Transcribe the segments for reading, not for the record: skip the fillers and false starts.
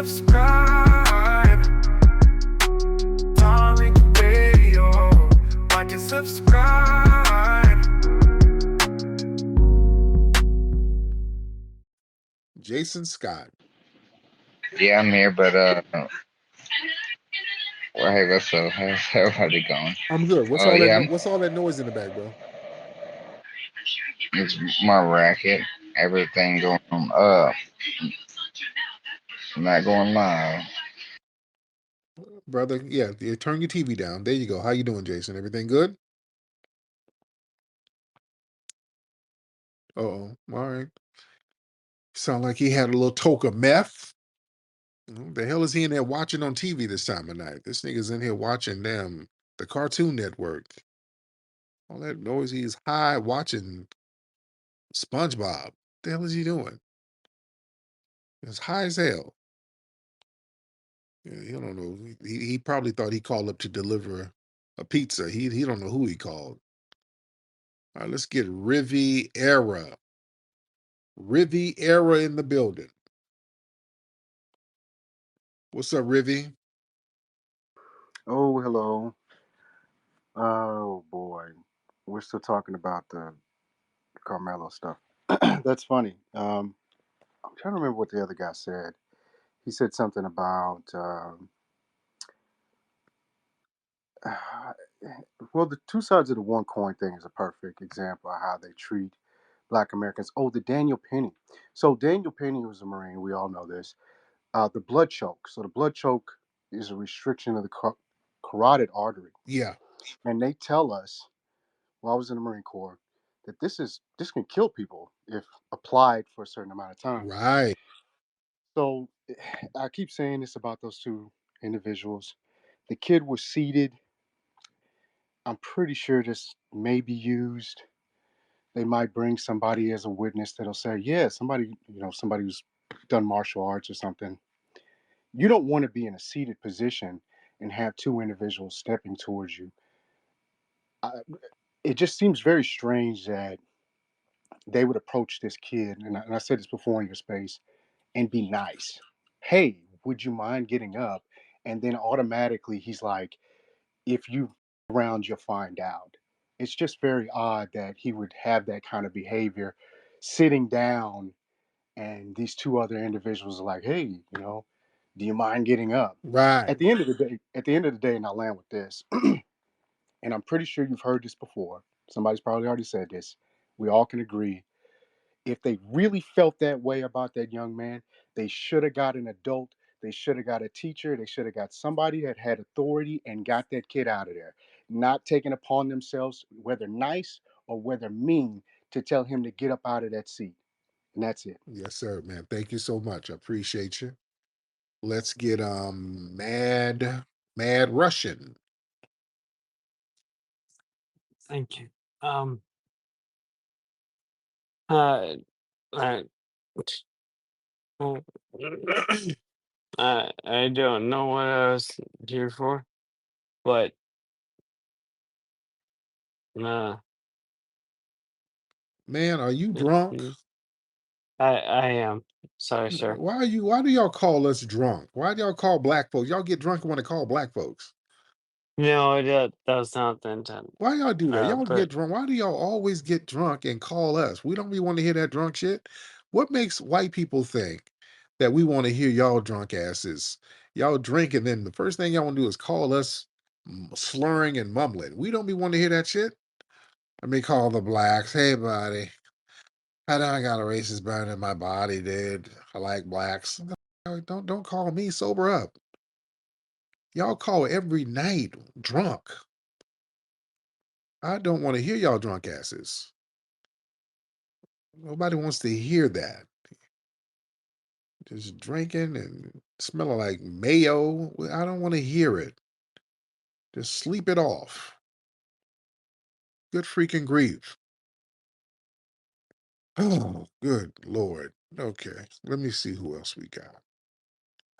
subscribe. Tariq Radio. Like and subscribe. Jason Scott. Yeah, I'm here, but well, hey, what's up? How's everybody going? I'm good. What's all that? What's all that noise in the back, bro? It's my racket. Everything going up, not going live. Brother, yeah, turn your TV down. There you go. How you doing, Jason? Everything good? Uh-oh. All right. Sound like he had a little toke of meth. The hell is he in there watching on TV this time of night? This nigga's in here watching the Cartoon Network. All that noise, he's high watching SpongeBob. What the hell is he doing? It's high as hell. Yeah, he don't know. He probably thought he called up to deliver a pizza. He don't know who he called. All right, let's get Riviera. Riviera in the building. What's up, Rivy? Oh, hello. Oh boy, we're still talking about the Carmelo stuff. That's funny. I'm trying to remember what the other guy said. He said something about well, the two sides of the one coin thing is a perfect example of how they treat Black Americans. Oh, the Daniel Penny. So Daniel Penny was a Marine. We all know this. The blood choke. So the blood choke is a restriction of the carotid artery, Yeah. and they tell us while I was in the Marine Corps that this can kill people if applied for a certain amount of time. Right. So I keep saying this about those two individuals. The kid was seated. I'm pretty sure this may be used. They might bring somebody as a witness that'll say, yeah, somebody who's done martial arts or something. You don't want to be in a seated position and have two individuals stepping towards you. It just seems very strange that they would approach this kid, and I said this before in your space, and be nice. Hey, would you mind getting up? And then automatically he's like, if you around, you'll find out. It's just very odd that he would have that kind of behavior sitting down, and these two other individuals are like, hey, do you mind getting up? Right. At the end of the day, and I'll land with this, and I'm pretty sure you've heard this before. Somebody's probably already said this. We all can agree. If they really felt that way about that young man, they should have got an adult. They should have got a teacher. They should have got somebody that had authority and got that kid out of there. Not taking upon themselves, whether nice or whether mean, to tell him to get up out of that seat. And that's it. Yes, sir, man. Thank you so much. I appreciate you. Let's get Mad Russian. Thank you. Uh, I, I don't know what I was here for, but Man, are you drunk? I am. Sorry, sir. Why do y'all call us drunk? Why do y'all call black folks? Y'all get drunk and want to call black folks. No, that was not the intent. Why y'all do that? Y'all But get drunk. Why do y'all always get drunk and call us? We don't be want to hear that drunk shit. What makes white people think that we want to hear y'all drunk asses? Y'all drink and then the first thing y'all want to do is call us slurring and mumbling. We don't be want to hear that shit. Let me call the blacks. Hey, buddy. I got a racist bone in my body, dude. I like blacks. Don't call me. Sober up. Y'all call every night drunk. I don't want to hear y'all drunk asses. Nobody wants to hear that. Just drinking and smelling like mayo. I don't want to hear it. Just sleep it off. Good freaking grief. Oh, good Lord. Okay, let me see who else we got.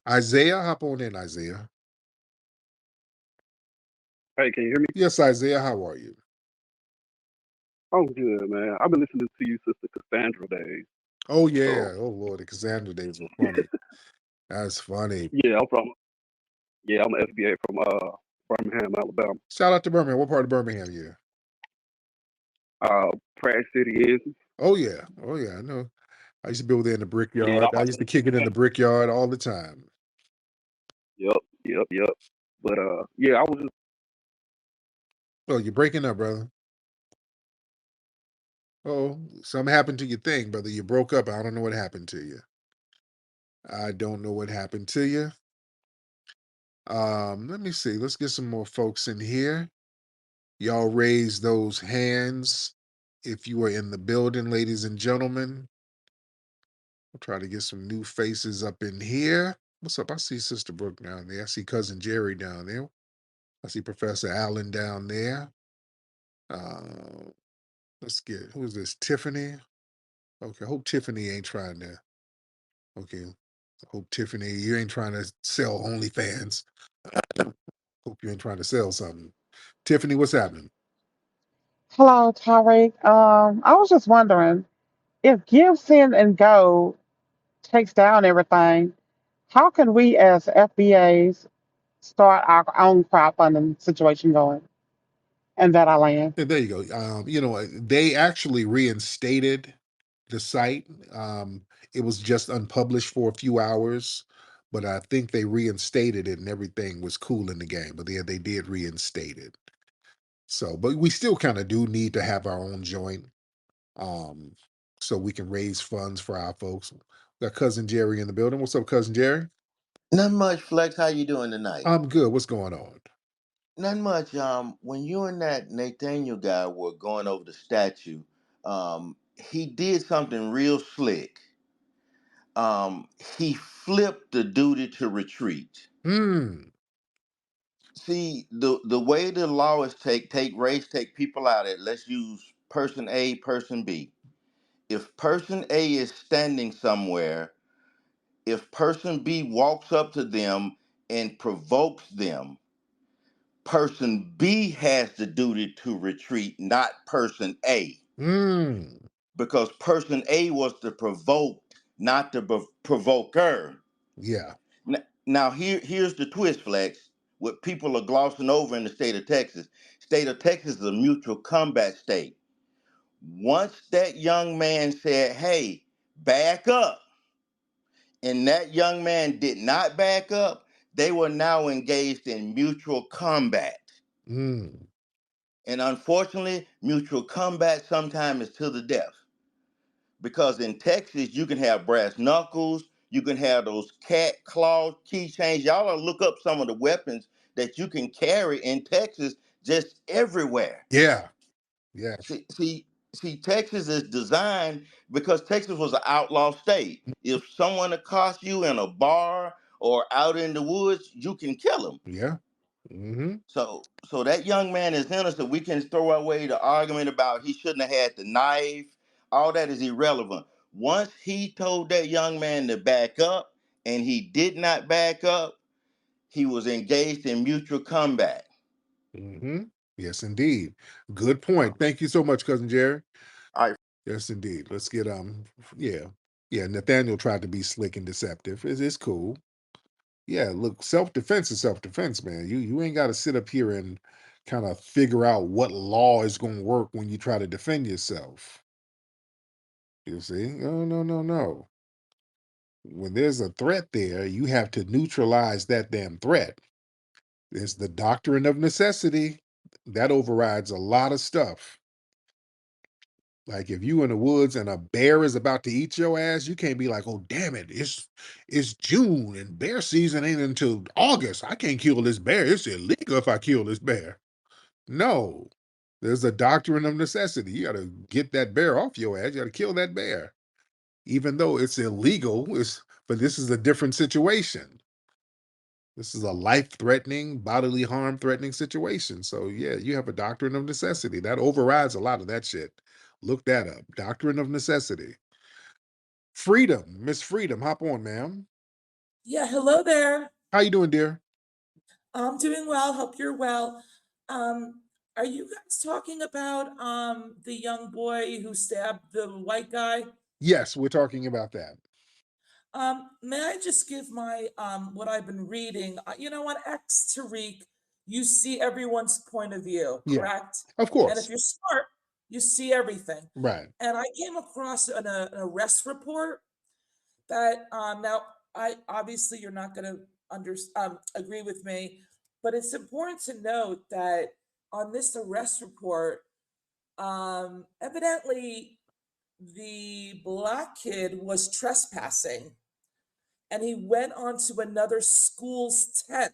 Isaiah, hop on in, Isaiah. Hey, can you hear me? Yes, Isaiah, how are you? I'm good, man. I've been listening to you since the Cassandra days. Oh, yeah. Oh, Lord, the Cassandra days were funny. That's funny. Yeah, I'm an FBA from Birmingham, Alabama. Shout out to Birmingham. What part of Birmingham are you? Pratt City is. Oh yeah. Oh yeah. I know. I used to be over there in the Yeah, brickyard. I used to kick it in the brickyard all the time. yep. But yeah, I was just Oh, you're breaking up, brother. Oh, something happened to your thing, brother. You broke up. I don't know what happened to you. I don't know what happened to you. Let me see. Let's get some more folks in here. Y'all raise those hands if you are in the building, ladies and gentlemen. We'll try to get some new faces up in here. What's up? I see Sister Brooke down there. I see Cousin Jerry down there. I see Professor Allen down there. Uh, let's get, who's this? Tiffany? Okay, I hope Tiffany ain't trying to, okay. I hope Tiffany, you ain't trying to sell OnlyFans. Hope you ain't trying to sell something. Tiffany, what's happening? Hello, Tariq. I was just wondering if Give, Send, and Go takes down everything, how can we as FBAs start our own crowdfunding situation going? And that I land. Yeah, there you go. They actually reinstated the site. It was just unpublished for a few hours, but I think they reinstated it and everything was cool in the game. But they did reinstate it. So, but we still kind of do need to have our own joint, um, so we can raise funds for our folks. Got cousin Jerry in the building. What's up, cousin Jerry? Not much, Flex. How you doing tonight? I'm good. What's going on? Not much. When you and that Nathaniel guy were going over the statue, he did something real slick. He flipped the duty to retreat. Hmm. See, the way the law is take race, take people out. Let's use person A, person B. If person A is standing somewhere, if person B walks up to them and provokes them, person B has the duty to retreat, not person A, Hmm. because person A was the provoked, not the provoker. Yeah. Now here's the twist, Flex. What people are glossing over in the state of Texas. State of Texas is a mutual combat state. Once that young man said, "Hey, back up," and that young man did not back up, they were now engaged in mutual combat. Hmm. And unfortunately, mutual combat sometimes is to the death. Because in Texas, you can have brass knuckles, you can have those cat claw keychains. Y'all ought to look up some of the weapons that you can carry in Texas just everywhere. Yeah. Yes. See, Texas is designed because Texas was an outlaw state. If someone accosts you in a bar or out in the woods, you can kill them. Yeah. Mm-hmm. So that young man is innocent. We can throw away the argument about he shouldn't have had the knife. All that is irrelevant. Once he told that young man to back up and he did not back up, he was engaged in mutual combat. Mm-hmm. Yes, indeed. Good point. Thank you so much, cousin Jerry. All right. Yes, indeed. Let's get yeah. Yeah, Nathaniel tried to be slick and deceptive. It's cool. Yeah, look, self-defense is self-defense, man. You ain't gotta sit up here and kind of figure out what law is gonna work when you try to defend yourself. You see? No, no, no, no. When there's a threat there, you have to neutralize that damn threat. It's the doctrine of necessity that overrides a lot of stuff. Like if you in the woods and a bear is about to eat your ass, you can't be like, "Oh damn it, it's June and bear season ain't until August. I can't kill this bear. It's illegal if I kill this bear." No, there's a doctrine of necessity. You got to get that bear off your ass. You got to kill that bear, even though it's illegal. But this is a different situation. This is a life-threatening, bodily harm-threatening situation. So yeah, you have a doctrine of necessity that overrides a lot of that shit. Look that up. Doctrine of necessity. Freedom, Miss Freedom, hop on, ma'am. Yeah, hello there. How you doing, dear? I'm doing well. Hope you're well. Are you guys talking about the young boy who stabbed the white guy? Yes, we're talking about that. May I just give my what I've been reading? You know, on X, Tariq, you see everyone's point of view, Yeah, correct? of And if course. you're smart, you see everything. Right. And I came across an arrest report that now I obviously you're not going to agree with me, but it's important to note that on this arrest report, evidently the black kid was trespassing and he went onto another school's tent.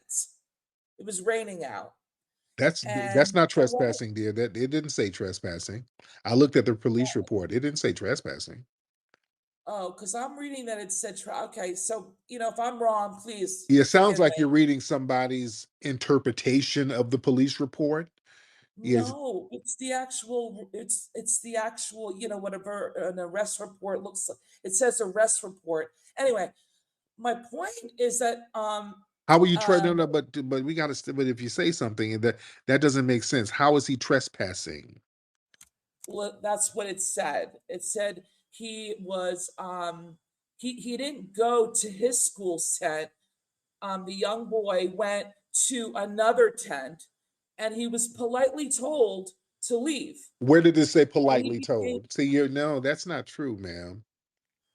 It was raining out. That's And not trespassing, dear. That it didn't say trespassing. I looked at the police report. It didn't say trespassing. oh, because I'm reading that it said, okay, so, you know, if I'm wrong, please Yeah, it sounds forgive like you're me. reading somebody's interpretation of the police report. Is No, it's the actual, you know, whatever an arrest report looks like. It says arrest report. Anyway, my point is that how are you trying? No, um no, but we got to. But if you say something and that doesn't make sense, how is he trespassing? well, that's what it said. It said he was he didn't go to his school tent. The young boy went to another tent and he was politely told to leave. Where did it say And politely he told? See, you're no, that's not true, ma'am.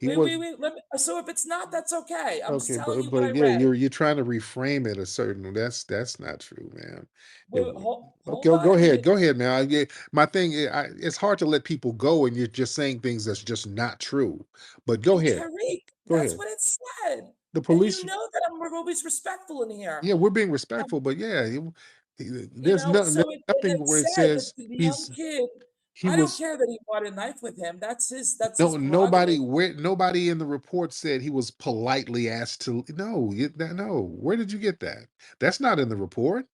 He wait, was wait, wait. So if it's not, that's okay. I'm just okay, telling you what I but yeah, read. you're trying to reframe it a certain. That's not true, ma'am. Wait, wait, hold Okay, on. go ahead, man. My thing, it's hard to let people go, and you're just saying things that's just not true. But go ahead, Tariq, go that's ahead. what it said. The And you police, know that we're always respectful in here. yeah, we're being Um, respectful, but yeah, you there's know, there's and nothing it where it said that says the young kid, he I don't was care that he brought a knife with him. That's his no prerogative. nobody in the report said he was politely asked to no no. Where did you get that? That's not in the report.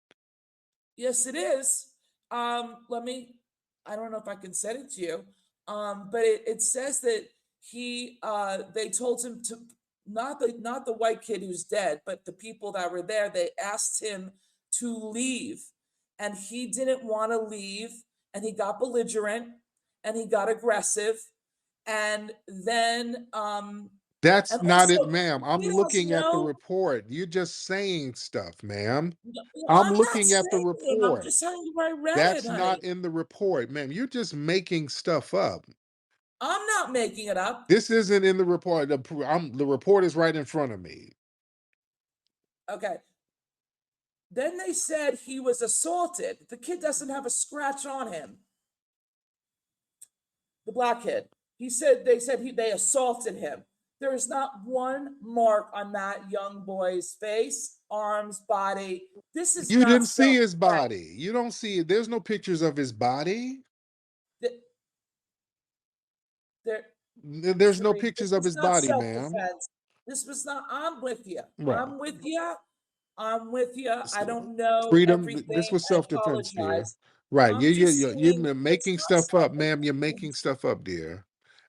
Yes, it is. Let me, I don't know if I can send it to you. But it says that they told him to, not the white kid who's dead, but the people that were there, they asked him to leave. And he didn't want to leave, and he got belligerent and he got aggressive. And then That's and not it, also ma'am. I'm we don't looking at the know. report. You're just saying stuff, ma'am. No, I'm I'm not looking at the saying it. I'm report. just telling you what I read, That's not honey. in the report, ma'am. You're just making stuff up. I'm not making it up. This isn't in the report. The report is right in front of me. Okay. Then they said he was assaulted. The kid doesn't have a scratch on him. The black kid. They said they assaulted him. There is not one mark on that young boy's face, arms, body. This is You not didn't see his self-defense. body. You don't see it. There's no pictures of his body. There, There's no Tariq, pictures this of was his not body, ma'am. self-defense. This was not. I'm with you. Right. I'm with you. I'm with you. I So, don't know freedom. This everything. was I self-defense, dear. apologize. Right. I'm just You're saying it's making not stuff up, ma'am. You're making self-defense. stuff up, dear.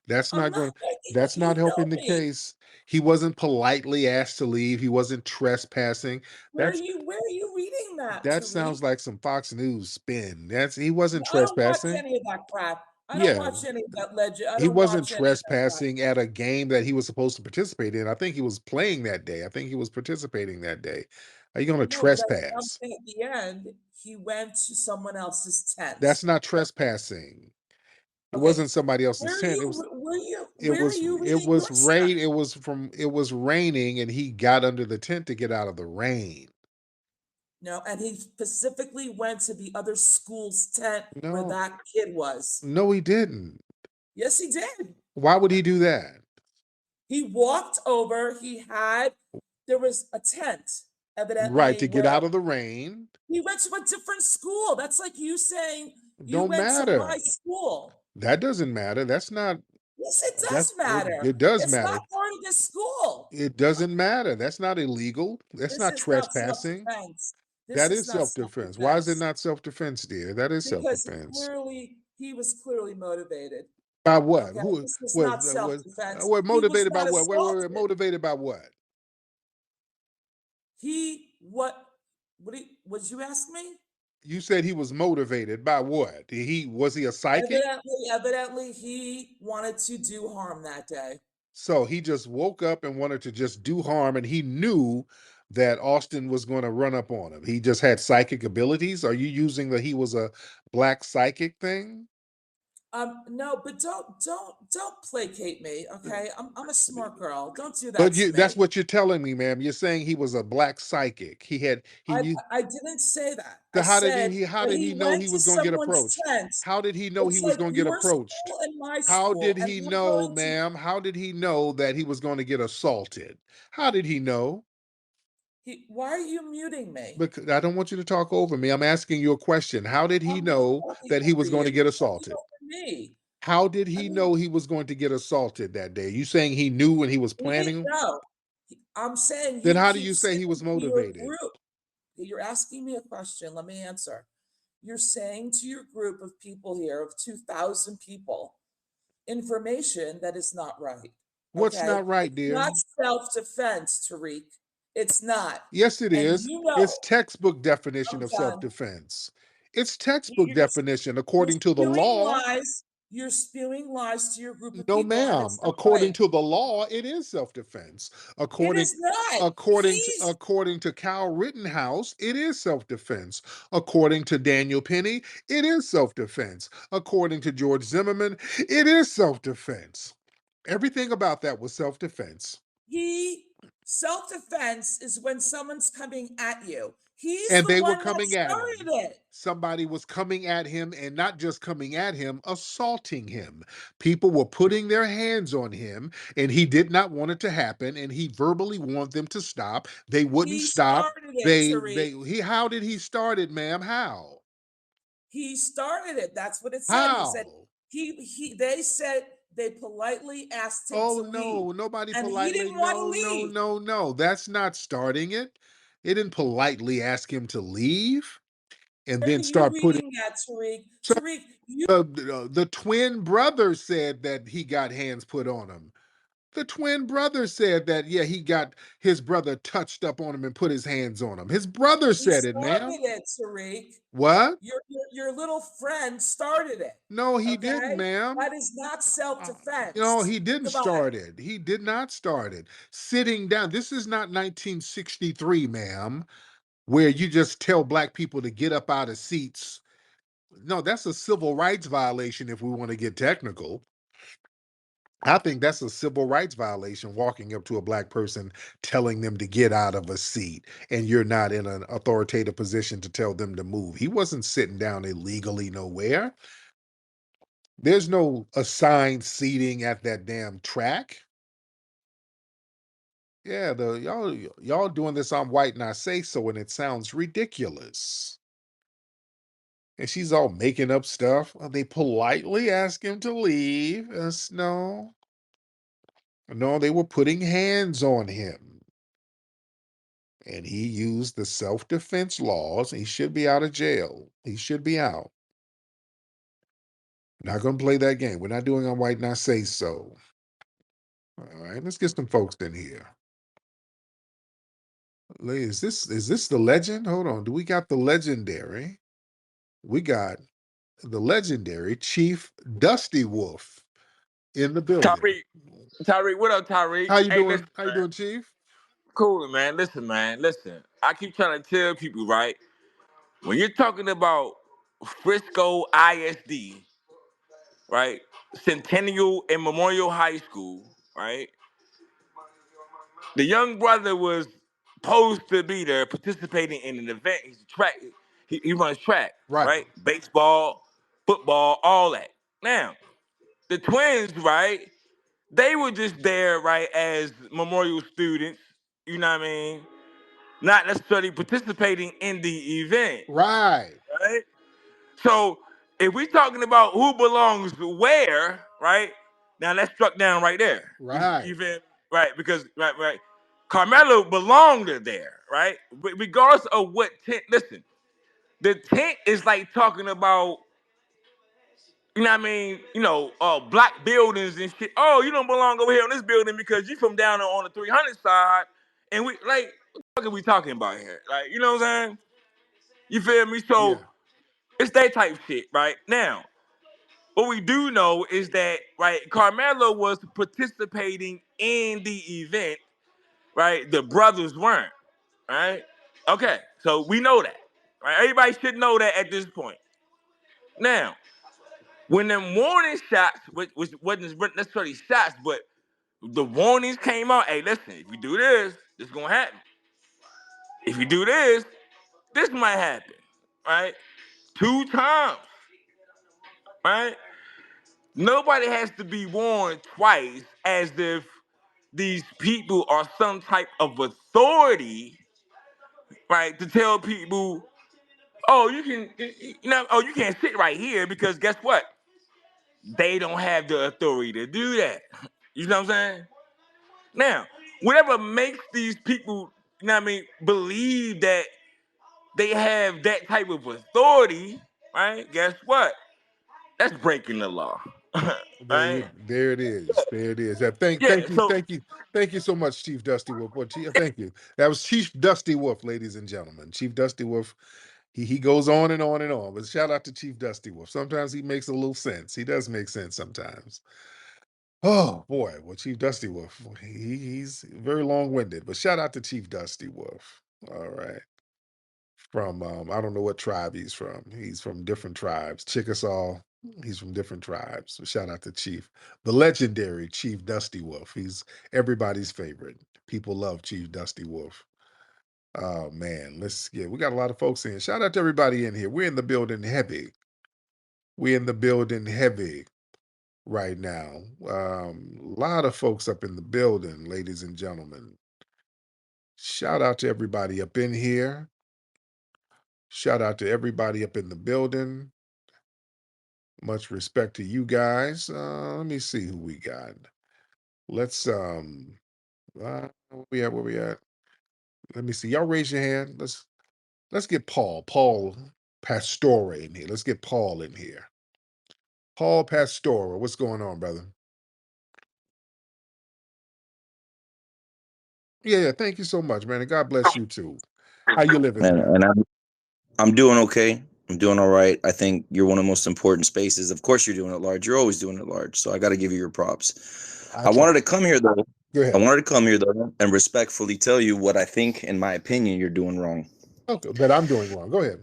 That's I'm not not going. making it. That's not You know helping the me. case. He wasn't politely asked to leave. He wasn't trespassing. That's Where are you reading that, that Tariq? sounds like some Fox News spin. He wasn't I don't watch trespassing. any of that crap. I don't Yeah, watch any of that legend. I he don't wasn't watch any of that crap. trespassing at a game that he was supposed to participate in. I think he was playing that day. I think he was participating that day. Are you going to No, but I'm trespass? saying at the end, he went to someone else's tent. That's not trespassing. It Okay, wasn't somebody else's tent. where are you reading your stuff? It was raining and he got under the tent to get out of the rain. No, and he specifically went to the other school's tent where No, that kid was. no, he didn't. Yes, he did. Why would he do that? He walked over. There was a tent, Right, evidently, to get where out of the rain. he went to a different school. That's like you saying you Don't went to my matter. school. That doesn't matter. Yes, it does That's matter. it does It's matter. not part of this school. It doesn't matter. That's not illegal. That's This not is not trespassing. self-defense. This That is is not self-defense. Why is it self-defense not self-defense, dear? That is because self-defense. he was clearly motivated. By what? Okay, Who this was was not self-defense. what He was motivated by not what? Wait. assaulted. Motivated by what? He what would you ask me? You said he was motivated by what? He was he a psychic? Evidently, he wanted to do harm that day. So he just woke up and wanted to just do harm, and he knew that Austin was going to run up on him. He just had psychic abilities. Are you using the he was a black psychic thing? No, but don't placate me, okay? I'm a smart girl. Don't do that But to that's me. what you're telling me, ma'am. You're saying he was a black psychic. He I knew. I didn't say that. So I said how that did he he know went he to was going to get someone's approached? tent. How did he know he It's was like going to get your approached? school and my How school, did and he we're know, going to. ma'am? How did he know that he was going to get assaulted? How did he know? Why are you muting me? Because I don't want you to talk over me. I'm asking you a question. How did he I'm not know talking that he over was going you. to get You're talking assaulted? over me. How did I he mean, know he was going to get assaulted that day? You saying he knew and he was he didn't planning? know. I'm saying Then you how do keep you say he saying was to your motivated? group. You're asking me a question. Let me answer. You're saying to your group of people here, of 2,000 people, information that is not right. What's Okay? not right, It's dear? not self defense, Tariq. It's not. Yes, it And is. you know, It's textbook definition I'm of done. self-defense. It's textbook You're, definition you're according to the spewing law. lies. You're spewing lies to your group of No, people, and ma'am. it's not According right. to the law, it is self-defense. It According is not. He's according to Kyle Rittenhouse, it is self-defense. According to Daniel Penny, it is self-defense. According to George Zimmerman, it is self-defense. Everything about that was self-defense. he self-defense is when someone's coming at you. He's And the they were one that coming at him. started it. Somebody was coming at him, and not just coming at him, assaulting him. People were putting their hands on him, and he did not want it to happen, and he verbally warned them to stop. They wouldn't He stop. started it, Tariq. How did he start it, ma'am? How? He started it. That's what it said. He said How? they said they politely asked him to Oh leave. no, nobody And he politely. didn't want to No, no, leave. no, no. That's not starting it. They didn't politely ask him to leave and Where are then you start putting. reading that, Tariq? So Tariq, you the twin brother said that he got hands put on him. The twin brother said that, yeah, he got his brother touched up on him and put his hands on him. His brother he said it, ma'am. started it, Tariq. What? Your little friend started it. No, he didn't, Okay? ma'am. That is not Uh, self-defense. he didn't Goodbye. start it. He did not start it. Sitting down. This is not 1963, ma'am, where you just tell black people to get up out of seats. No, that's a civil rights violation if we want to get technical. I think that's a civil rights violation, walking up to a black person telling them to get out of a seat, and you're not in an authoritative position to tell them to move. He wasn't sitting down illegally nowhere. There's no assigned seating at that damn track. Yeah, the y'all doing this on White and I Say So, and it sounds ridiculous. And she's all making up stuff. They politely ask him to leave. No, no, they were putting hands on him. And he used the self-defense laws. He should be out of jail. He should be out. Not gonna play that game. We're not doing on White Not Say So. All right, let's get some folks in here. Is this the legend? Hold on. Do we got the legendary? We got the legendary Chief Dusty Wolf in the building. Tariq, Tariq, what up, Tariq? How you Hey, doing? listen, How you man. doing, Chief? Cool, man. Listen, man. Listen. I keep trying to tell people, right? When you're talking about Frisco ISD, right? Centennial and Memorial High School, right? The young brother was supposed to be there participating in an event. He's a track. He runs track, Right. right? Baseball, football, all that. Now, the twins, right? They were just there, right, as memorial students, you know what I mean? Not necessarily participating in the event, Right. right? So if we talking about who belongs where, right? Now that's struck down right there. You Right. feel me? Right? Because right. Carmelo belonged there, right? Regardless of what tent. Listen, the tent is like talking about, you know what I mean? Black buildings and shit. Oh, you don't belong over here on this building because you from down on the 300 side. And we like, what the fuck are we talking about here? Like, you know what I'm saying? You feel me? So Yeah. it's that type shit, right? Now, what we do know is that, right, Carmelo was participating in the event, right? The brothers weren't, right? Okay, so we know that, right? Everybody should know that at this point. Now, when them warning shots, which wasn't necessarily shots, but the warnings came out, hey, listen, if you do this, this is gonna happen. If you do this might happen, right? 2 times, right? Nobody has to be warned twice as if these people are some type of authority, right? To tell people, oh, you can't sit right here because guess what? They don't have the authority to do that. You know what I'm saying? Now, whatever makes these people, believe that they have that type of authority, right? Guess what? That's breaking the law, right? There it is. There it is. Yeah. So Thank you so much, Chief Dusty Wolf. Well, thank you. That was Chief Dusty Wolf, ladies and gentlemen. Chief Dusty Wolf. He goes on and on and on. But shout out to Chief Dusty Wolf. Sometimes he makes a little sense. He does make sense sometimes. Oh boy, well, Chief Dusty Wolf. He's very long-winded. But shout out to Chief Dusty Wolf. All right. From I don't know what tribe he's from. He's from different tribes. Chickasaw. He's from different tribes. So shout out to Chief, the legendary Chief Dusty Wolf. He's everybody's favorite. People love Chief Dusty Wolf. Oh man, we got a lot of folks in. Shout out to everybody in here. We're in the building heavy. We're in the building heavy right now. A lot of folks up in the building, ladies and gentlemen. Shout out to everybody up in here. Shout out to everybody up in the building. Much respect to you guys. Let me see who we got. Let's where we at? Let me see. Y'all raise your hand. Let's get Paul Pastore in here. Let's get Paul in here. Paul Pastore, what's going on, brother? Yeah, thank you so much, man. And God bless you too. How you living, man? And I'm doing okay. I'm doing all right. I think you're one of the most important spaces. Of course, you're doing it large. You're always doing it large. So I got to give you your props. I wanted to come here though. Go ahead. I wanted to come here though and respectfully tell you what I think, in my opinion, you're doing wrong. Okay, but I'm doing wrong. Go ahead.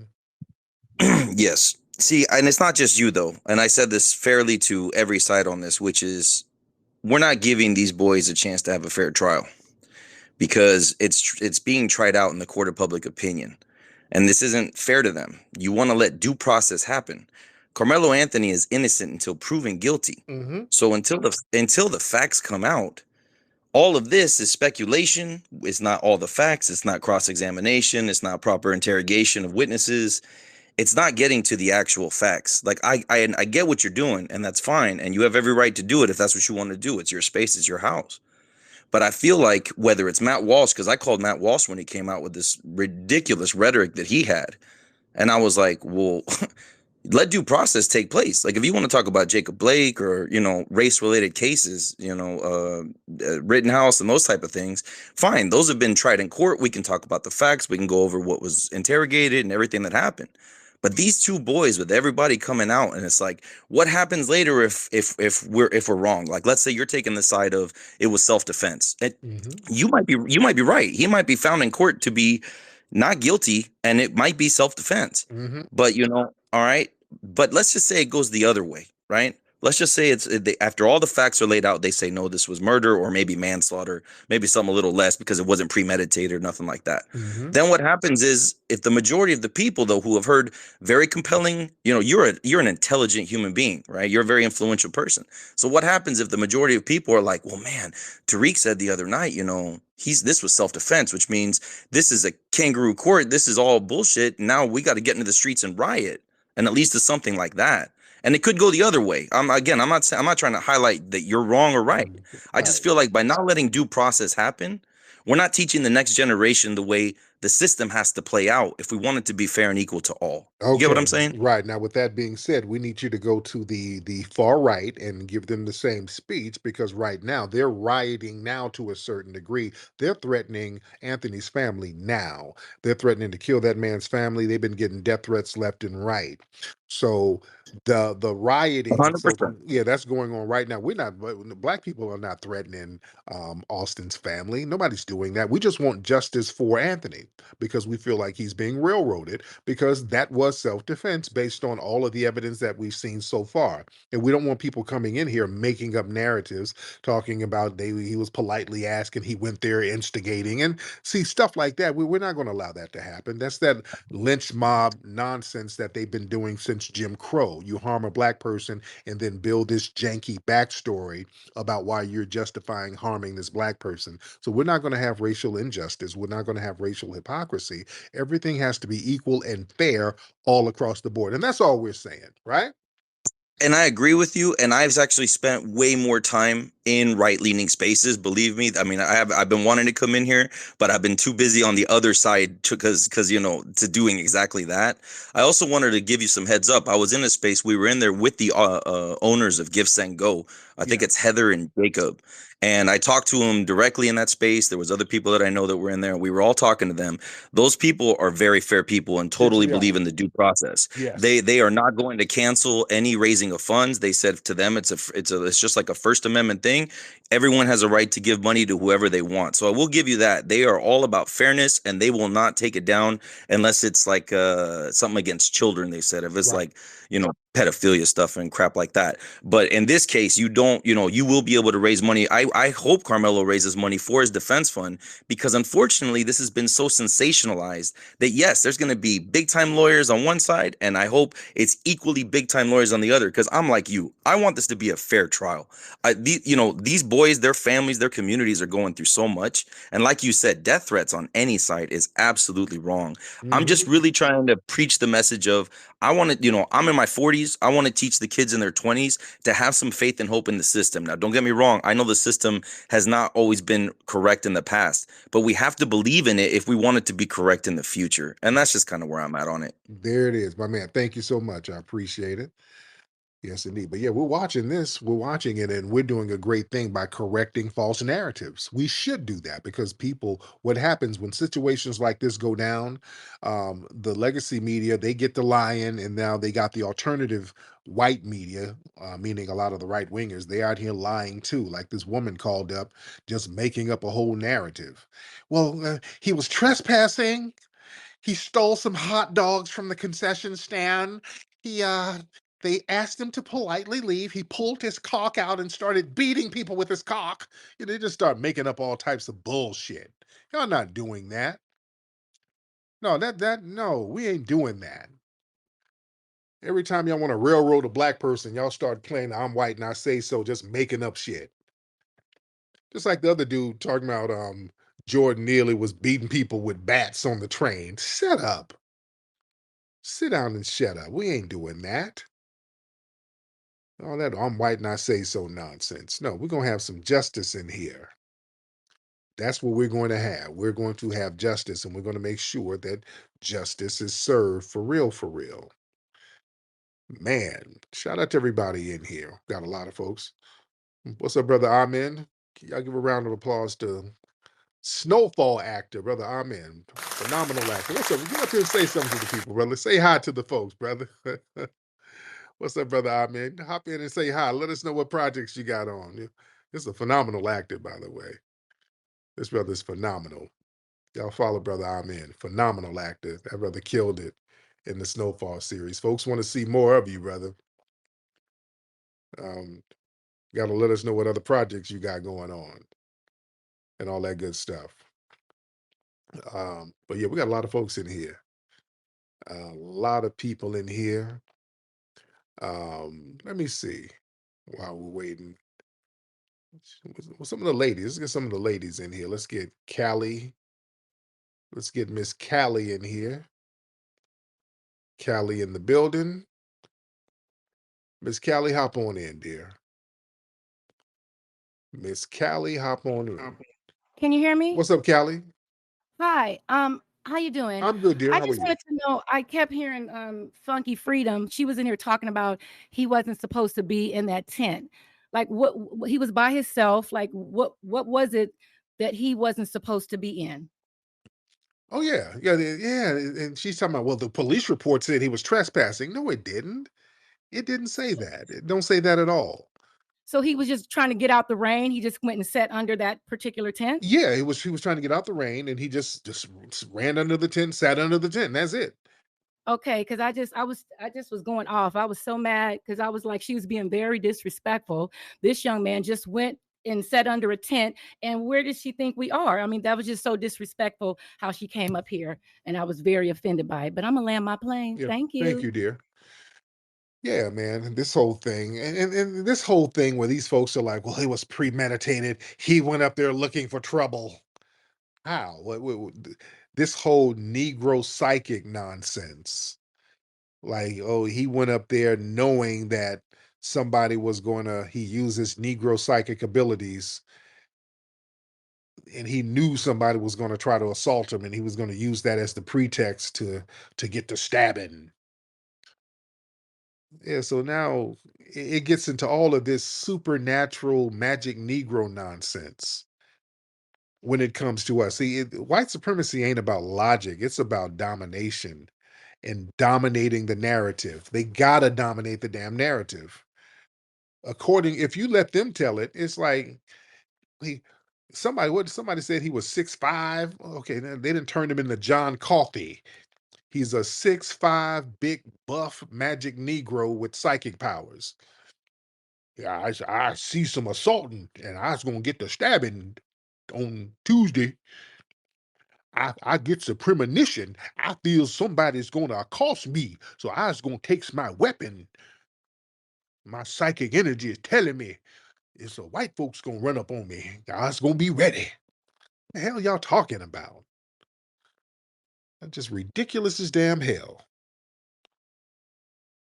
Yes. See, and it's not just you though. And I said this fairly to every side on this, which is we're not giving these boys a chance to have a fair trial because it's being tried out in the court of public opinion. And this isn't fair to them. You want to let due process happen. Carmelo Anthony is innocent until proven guilty. Mm-hmm. So until the facts come out, all of this is speculation. It's not all the facts. It's not cross-examination. It's not proper interrogation of witnesses. It's not getting to the actual facts. Like I get what you're doing, and that's fine. And you have every right to do it if that's what you want to do. It's your space. It's your house. But I feel like whether it's Matt Walsh, because I called Matt Walsh when he came out with this ridiculous rhetoric that he had. And I was like, well, let due process take place. Like if you want to talk about Jacob Blake or, race related cases, Rittenhouse and those type of things, fine. Those have been tried in court. We can talk about the facts. We can go over what was interrogated and everything that happened. But these two boys with everybody coming out, and it's like, what happens later if we're wrong? Like, let's say you're taking the side of it was self-defense. You might be right. He might be found in court to be not guilty, and it might be self-defense. Mm-hmm. But all right. But let's just say it goes the other way, right? Let's just say after all the facts are laid out, they say, no, this was murder or maybe manslaughter, maybe something a little less because it wasn't premeditated or nothing like that. Mm-hmm. Then what happens is if the majority of the people, though, who have heard very compelling, you're an intelligent human being, right? You're a very influential person. So what happens if the majority of people are like, well, man, Tariq said the other night, this was self-defense, which means this is a kangaroo court. This is all bullshit. Now we got to get into the streets and riot. And at least it's something like that. And it could go the other way. I'm not trying to highlight that you're wrong or right. I just feel like by not letting due process happen, we're not teaching the next generation the way the system has to play out if we want it to be fair and equal to all. You get what I'm Okay, saying? right. Now, with that being said, we need you to go to the far right and give them the same speech because right now they're rioting now to a certain degree. They're threatening Anthony's family now. They're threatening to kill that man's family. They've been getting death threats left and right. So the rioting, so 100%. yeah, that's going on right now. We're not black people are not threatening Austin's family. Nobody's doing that. We just want justice for Anthony because we feel like he's being railroaded because that was self-defense based on all of the evidence that we've seen so far. And we don't want people coming in here making up narratives, talking about he was politely asked and he went there instigating. And see, stuff like that, we're not going to allow that to happen. That's that lynch mob nonsense that they've been doing since Jim Crow. You harm a black person and then build this janky backstory about why you're justifying harming this black person. So we're not going to have racial injustice. We're not going to have racial hypocrisy. Everything has to be equal and fair all across the board. And that's all we're saying, right? And I agree with you. And I've actually spent way more time in right-leaning spaces. Believe me. I mean, I've been wanting to come in here, but I've been too busy on the other side because to doing exactly that. I also wanted to give you some heads up. I was in a space. We were in there with the owners of Give Send Go. I think it's Heather and Jacob. And I talked to them directly in that space. There was other people that I know that were in there. We were all talking to them. Those people are very fair people and totally believe in the due process. Yes. They are not going to cancel any raising of funds. They said to them it's just like a First Amendment thing. Everyone has a right to give money to whoever they want. So I will give you that. They are all about fairness and they will not take it down unless it's like something against children, they said. If it's like, pedophilia stuff and crap like that. But in this case, you don't, you will be able to raise money. I hope Carmelo raises money for his defense fund because unfortunately this has been so sensationalized that yes, there's going to be big time lawyers on one side, and I hope it's equally big time lawyers on the other. Because I'm like you, I want this to be a fair trial. These boys, their families, their communities are going through so much, and like you said, death threats on any side is absolutely wrong. I'm just really trying to preach the message of I want to, I'm in my 40s. I want to teach the kids in their 20s to have some faith and hope in the system. Now, don't get me wrong. I know the system has not always been correct in the past, but we have to believe in it if we want it to be correct in the future. And that's just kind of where I'm at on it. There it is, my man. Thank you so much. I appreciate it. Yes, indeed. But yeah, we're watching this, we're watching it, and we're doing a great thing by correcting false narratives. We should do that because what happens when situations like this go down, the legacy media, they get the lion, and now they got the alternative white media, meaning a lot of the right wingers, they out here lying too. Like this woman called up, just making up a whole narrative. Well, he was trespassing. He stole some hot dogs from the concession stand. He they asked him to politely leave. He pulled his cock out and started beating people with his cock. They just start making up all types of bullshit. Y'all not doing that. No, no, we ain't doing that. Every time y'all want to railroad a black person, y'all start playing I'm white and I say so, just making up shit. Just like the other dude talking about Jordan Neely was beating people with bats on the train. Shut up. Sit down and shut up. We ain't doing that. All that I'm white and I say so nonsense. No, we're going to have some justice in here. That's what we're going to have. We're going to have justice, and we're going to make sure that justice is served for real, for real. Man, shout out to everybody in here. Got a lot of folks. What's up, Brother Amen? Y'all give a round of applause to Snowfall actor, Brother Amen. Phenomenal actor. What's up? Get up here and say something to the people, brother. Say hi to the folks, brother. What's up, Brother Amen? Hop in and say hi. Let us know what projects you got on. This is a phenomenal actor, by the way. This brother's phenomenal. Y'all follow Brother Amen. Phenomenal actor. That brother killed it in the Snowfall series. Folks want to see more of you, brother. Got to let us know what other projects you got going on and all that good stuff. But yeah, we got a lot of folks in here. A lot of people in here. Let me see while we're waiting. Some of the ladies. Let's get some of the ladies in here. Let's get Callie. Let's get Miss Callie in here. Callie in the building. Miss Callie, hop on in, dear. Miss Callie, hop on in. Can you hear me? What's up, Callie? Hi. How you doing? I'm good, dear. I How are just you? wanted to know, I kept hearing Funky Freedom. She was in here talking about he wasn't supposed to be in that tent. Like he was by himself. Like what was it that he wasn't supposed to be in? Oh yeah, yeah, yeah. And she's talking about, well, the police report said he was trespassing. No, it didn't. It didn't say that. It don't say that at all. So he was just trying to get out the rain. He just went and sat under that particular tent. Yeah, it was. He was trying to get out the rain, and he just ran under the tent, sat under the tent. And that's it. Okay, because I just was going off. I was so mad because I was like, she was being very disrespectful. This young man just went and sat under a tent. And where does she think we are? I mean, that was just so disrespectful how she came up here. And I was very offended by it. But I'm gonna land my plane. Yeah. Thank Thank you. you, dear. Yeah, man. This whole thing, and this whole thing where these folks are like, well, it was premeditated. He went up there looking for trouble. How? This whole Negro psychic nonsense. Like, oh, he went up there knowing that somebody was he used his Negro psychic abilities, and he knew somebody was gonna try to assault him, and he was gonna use that as the pretext to get the stabbing. Yeah, so now it gets into all of this supernatural magic Negro nonsense when it comes to us. See, white supremacy ain't about logic, it's about domination and dominating the narrative. They gotta dominate the damn narrative. If you let them tell it, it's like he somebody said he was 6'5". Okay, then they didn't turn him into John Coffey. He's a 6'5", big buff magic Negro with psychic powers. Yeah, I see some assaulting, and I was gonna get the stabbing on Tuesday. I get the premonition. I feel somebody's gonna accost me, so I was gonna take my weapon. My psychic energy is telling me it's a white folks gonna run up on me. I was gonna be ready. The hell y'all talking about? That's just ridiculous as damn hell.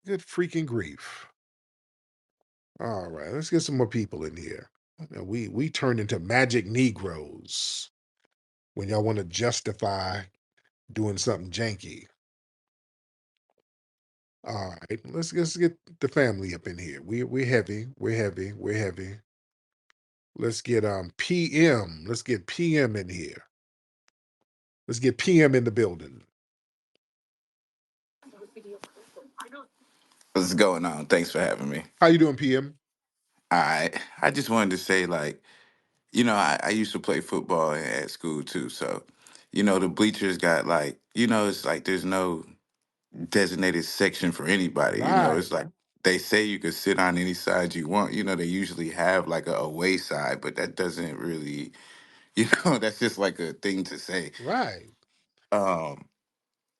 Good freaking grief. All right, let's get some more people in here. We turned into magic Negroes when y'all want to justify doing something janky. All right, let's get the family up in here. We're heavy. We're heavy. We're heavy. Let's get PM. Let's get PM in here. Let's get PM in the building. What's going on? Thanks for having me. How you doing, PM? I just wanted to say, like, I used to play football at school too. So, the bleachers got like, it's like there's no designated section for anybody. Right, It's like they say you could sit on any side you want. They usually have like a away side, but that doesn't really, that's just like a thing to say. right, Um,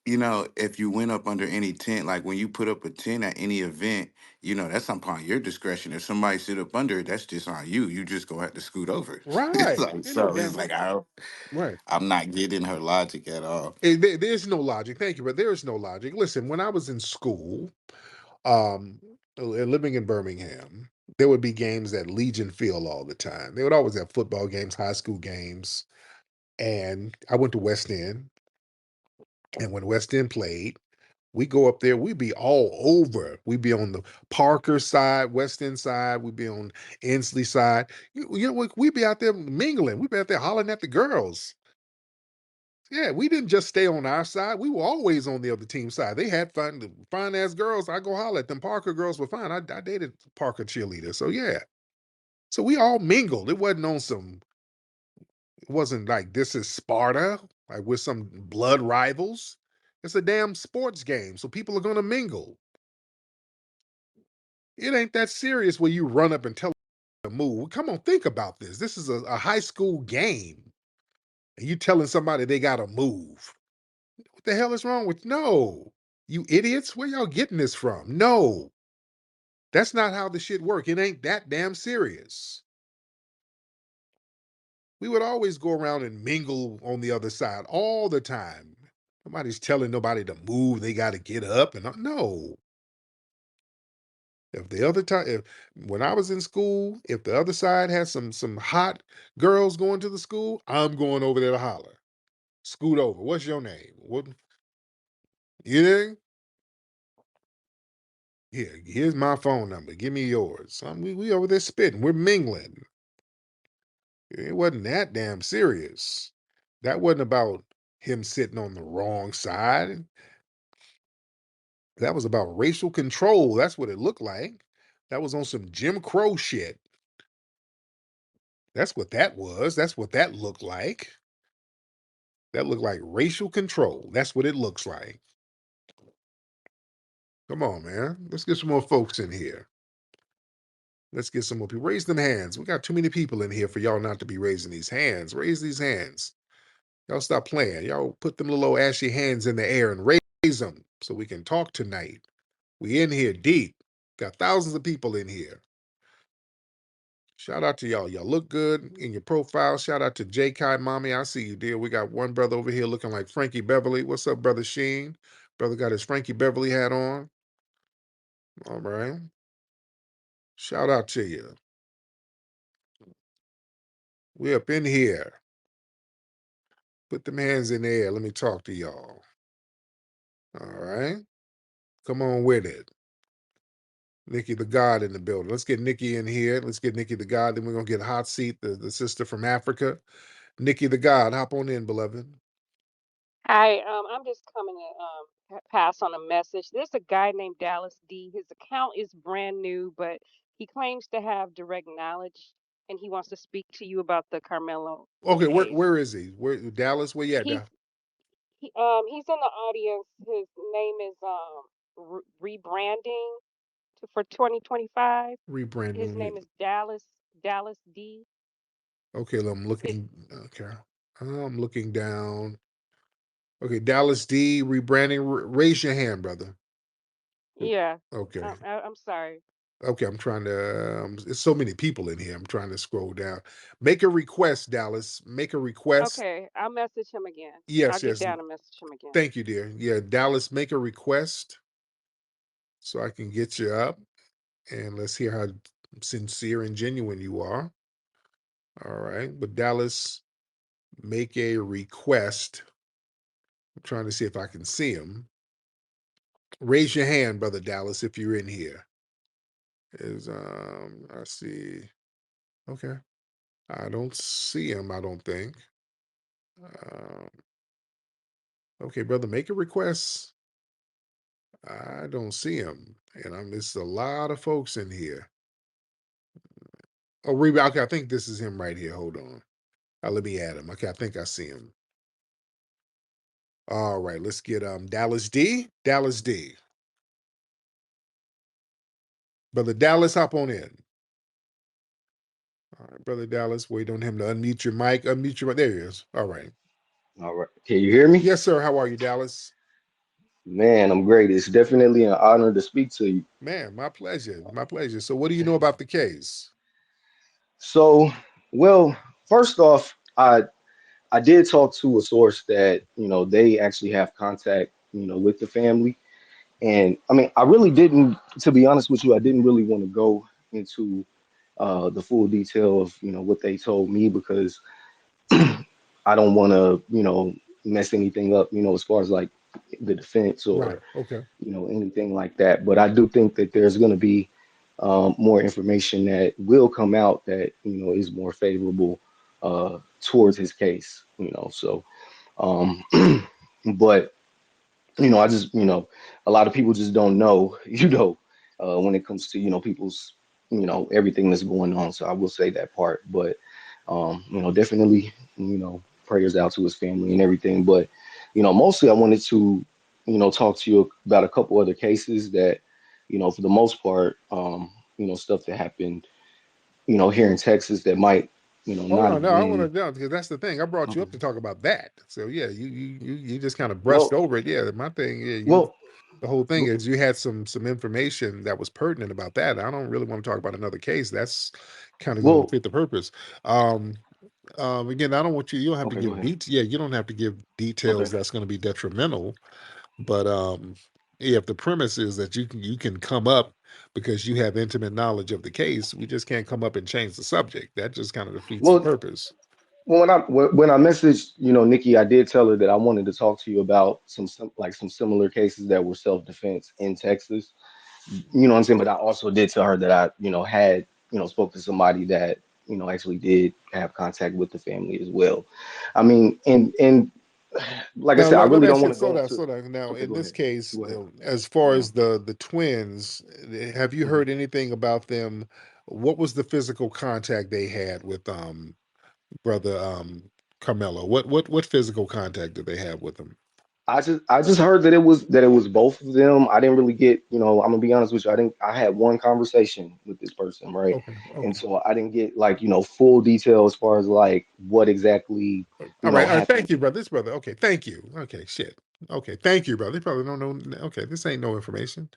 if you went up under any tent, like when you put up a tent at any event, that's upon your discretion. If somebody sit up under it, that's just on you. You just gonna have to scoot over. It's right. like, Ain't no so it's damn like right. I'm not getting her logic at all. There's no logic. Thank you, but there is no logic. Listen, when I was in school, um, living in Birmingham, there would be games at Legion Field all the time. They would always have football games, high school games, and I went to West End. And when West End played, we go up there, we be all over. We be on the Parker side, West End side, we be on Inslee side. We be out there mingling. We be out there hollering at the girls. Yeah, we didn't just stay on our side. We were always on the other team side. They had fun, fine ass girls. I go holler at them. Parker girls were fine. I dated Parker cheerleader. So yeah. So we all mingled. It wasn't like this is Sparta, like we're some blood rivals. It's a damn sports game. So people are gonna mingle. It ain't that serious where you run up and tell them to move. Come on, think about this. This is a high school game. And you telling somebody they gotta move. What the hell is wrong with no? You idiots, where y'all getting this from? No, that's not how the shit work. It ain't that damn serious. We would always go around and mingle on the other side all the time. Nobody's telling nobody to move. They got to get up and no. If the other time, if when I was in school, if the other side had some hot girls going to the school, I'm going over there to holler. Scoot over. What's your name? What you think? Here, here's my phone number. Give me yours. We over there spitting. We're mingling. It wasn't that damn serious. That wasn't about him sitting on the wrong side. That was about racial control. That's what it looked like. That was on some Jim Crow shit. That's what that was. That's what that looked like. That looked like racial control. That's what it looks like. Come on, man. Let's get some more folks in here. Let's get some more people. Raise them hands. We got too many people in here for y'all not to be raising these hands. Raise these hands. Y'all stop playing. Y'all put them little ashy hands in the air and raise them so we can talk tonight. We in here deep. Got thousands of people in here. Shout out to y'all. Y'all look good in your profile. Shout out to J. Kai Mommy. I see you, dear. We got one brother over here looking like Frankie Beverly. What's up, Brother Sheen? Brother got his Frankie Beverly hat on. All right. Shout out to you. We up in here. Put them hands in the air. Let me talk to y'all. All right. Come on with it. Nikki the God in the building. Let's get Nikki in here. Let's get Nikki the God. Then we're going to get Hot Seat, the sister from Africa. Nikki the God, hop on in, beloved. Hi, I'm just coming to pass on a message. There's a guy named Dallas D. His account is brand new, but he claims to have direct knowledge, and he wants to speak to you about the Carmelo Okay, case. where is he? Where Dallas? Where you at? He's he's in the audience. His name is rebranding for 2025. His Rebranding. name is Dallas D. Okay, I'm It, looking. Okay, I'm looking down. Okay, Dallas D. Rebranding. Raise your hand, brother. yeah, Okay. I'm sorry. Okay, I'm trying to. There's so many people in here. I'm trying to scroll down. Make a request, Dallas. Make a request. Okay, I'll message him again. I'll Yes, get yes. down and message him again. Thank you, dear. Yeah, Dallas, make a request so I can get you up and let's hear how sincere and genuine you are. All right. But Dallas, make a request. I'm trying to see if I can see him. Raise your hand, brother Dallas, if you're in here. Is I see. Okay. I don't see him, I don't think. Um, okay, brother, make a request. I don't see him. And I'm it's a lot of folks in here. Oh, okay, I think this is him right here. Hold on. Let me add him. Okay, I think I see him. All right, let's get Dallas D. Dallas D. Brother Dallas, hop on in. All right, brother Dallas, wait on him to unmute your mic. Unmute your mic. There he is. All right. All right. Can you hear me? Yes, sir. How are you, Dallas? Man, I'm great. It's definitely an honor to speak to you. Man, my pleasure. My pleasure. So, what do you know about the case? So, well, first off, I did talk to a source that, they actually have contact, with the family. And I mean, I really didn't, to be honest with you, I didn't really want to go into the full detail of, what they told me because I don't want to, mess anything up, as far as like the defense or Right. Okay. anything like that. But I do think that there's going to be more information that will come out that is more favorable towards his case. So um, but I just a lot of people just don't know when it comes to people's everything that's going on. So I will say that part, but definitely prayers out to his family and everything. But mostly I wanted to talk to you about a couple other cases that for the most part stuff that happened here in Texas that might Oh not no, have no, I want to been know because that's the thing. I brought you okay. up to talk about that. So yeah, you just kind of brushed Well, over it. Yeah, my thing. Yeah, you. well, The whole thing well, is you had some information that was pertinent about that. I don't really want to talk about another case. That's kind of going to well, fit the purpose. Um, again, I don't want you. You don't have to okay, go give ahead. Yeah, you don't have to give Okay. details that's going to be detrimental. But yeah, if the premise is that you can come up because you have intimate knowledge of the case, we just can't come up and change the subject. That just kind of defeats the Well, purpose. Well, when I messaged, Nikki, I did tell her that I wanted to talk to you about some similar cases that were self-defense in Texas. You know what I'm saying? But I also did tell her that I, had, spoke to somebody that, actually did have contact with the family as well. I mean, and like I Now said, I let really me don't ask you, want to slow go down, into. slow down. Now, Okay, in go this ahead. case, Go ahead. as far hmm as the twins, have you hmm heard anything about them? What was the physical contact they had with brother Carmelo? What physical contact did they have with him? I just heard that it was both of them. I didn't really get, I'm gonna be honest with you. I had one conversation with this person, right? Okay, And okay. so I didn't get like, full detail as far as like what exactly, All right. happened. Thank you, brother. This brother. Okay, thank you. Okay, shit. Okay, thank you, brother. They probably don't know. Okay, this ain't no information.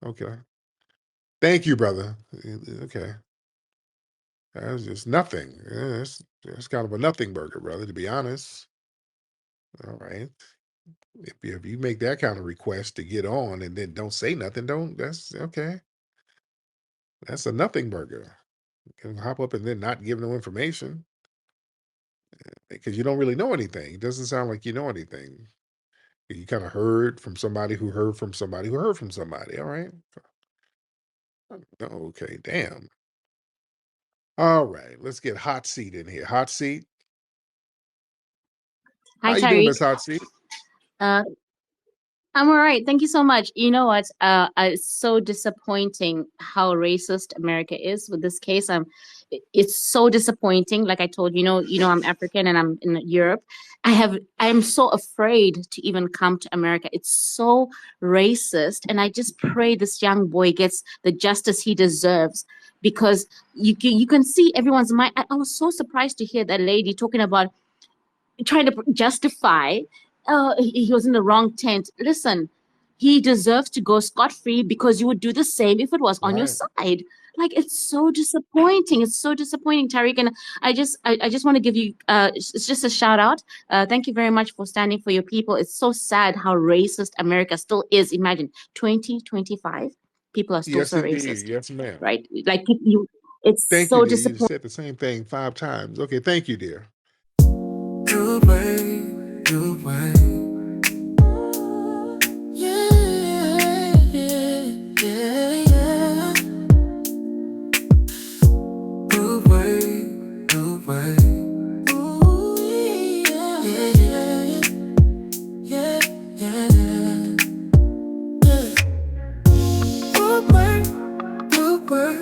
Okay, thank you, brother. Okay, that's just nothing. Yeah, it's kind of a nothing burger, brother. To be honest. All right. If you make that kind of request to get on and then don't say nothing, don't. That's okay. That's a nothing burger. You can hop up and then not give no information because you don't really know anything. It doesn't sound like you know anything. You kind of heard from somebody who heard from somebody who heard from somebody. All right. Okay. Damn. All right. Let's get hot seat in here. Hot seat. Hi, How you doing, Tariq. Miss Hot Seat? Uh, I'm all right. Thank you so much. You know what? It's so disappointing how racist America is with this case. It's so disappointing. Like I told you, I'm African and I'm in Europe. I'm so afraid to even come to America. It's so racist, and I just pray this young boy gets the justice he deserves because you can see everyone's mind. I was so surprised to hear that lady talking about trying to justify he was in the wrong tent. Listen, he deserves to go scot-free because you would do the same if it was on your Right. side. Like, it's so disappointing. It's so disappointing, Tariq. And I just want to give you it's just a shout out. Thank you very much for standing for your people. It's so sad how racist America still is. Imagine 2025, people are still Yes, so indeed. racist, Yes, ma'am. right? Like, you, it's Thank you, so dear. You disappointing. said the same thing 5 times. Okay. Thank you, dear. Good way, good way. Yeah, yeah, yeah, yeah. Good way, good way. Ooh, yeah, yeah, yeah, yeah, yeah. Good way, good way.